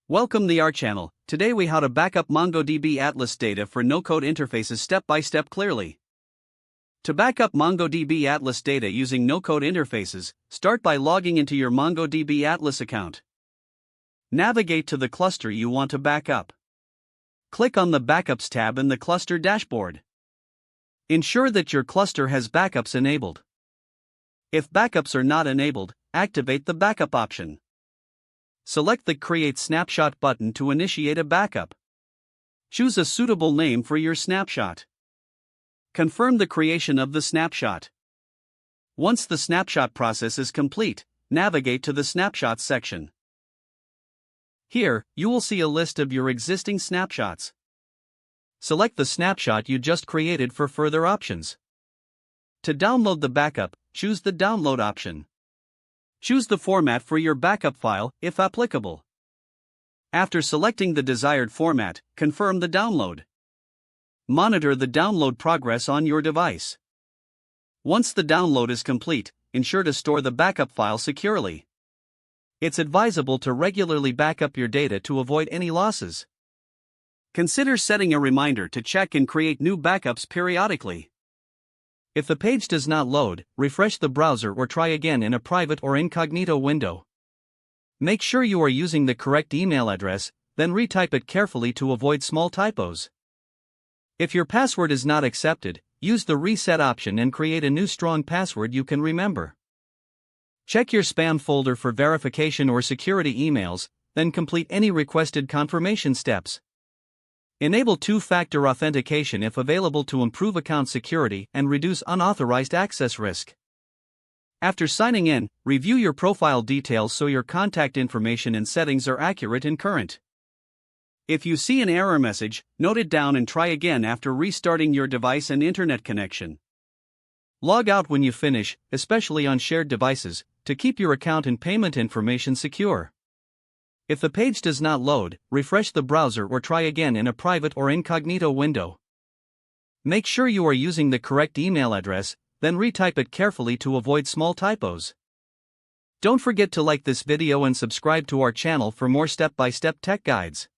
Welcome to our channel. Today we how to backup MongoDB Atlas data for no-code interfaces step by step clearly. To backup MongoDB Atlas data using no-code interfaces, start by logging into your MongoDB Atlas account. Navigate to the cluster you want to backup. Click on the Backups tab in the cluster dashboard. Ensure that your cluster has backups enabled. If backups are not enabled, activate the backup option. Select the Create Snapshot button to initiate a backup. Choose a suitable name for your snapshot. Confirm the creation of the snapshot. Once the snapshot process is complete, navigate to the Snapshots section. Here, you will see a list of your existing snapshots. Select the snapshot you just created for further options. To download the backup, choose the Download option. Choose the format for your backup file, if applicable. After selecting the desired format, confirm the download. Monitor the download progress on your device. Once the download is complete, ensure to store the backup file securely. It's advisable to regularly backup your data to avoid any losses. Consider setting a reminder to check and create new backups periodically. If the page does not load, refresh the browser or try again in a private or incognito window. Make sure you are using the correct email address, then retype it carefully to avoid small typos. If your password is not accepted, use the reset option and create a new strong password you can remember. Check your spam folder for verification or security emails, then complete any requested confirmation steps. Enable two-factor authentication if available to improve account security and reduce unauthorized access risk. After signing in, review your profile details so your contact information and settings are accurate and current. If you see an error message, note it down and try again after restarting your device and internet connection. Log out when you finish, especially on shared devices, to keep your account and payment information secure. If the page does not load, refresh the browser or try again in a private or incognito window. Make sure you are using the correct email address, then retype it carefully to avoid small typos. Don't forget to like this video and subscribe to our channel for more step-by-step tech guides.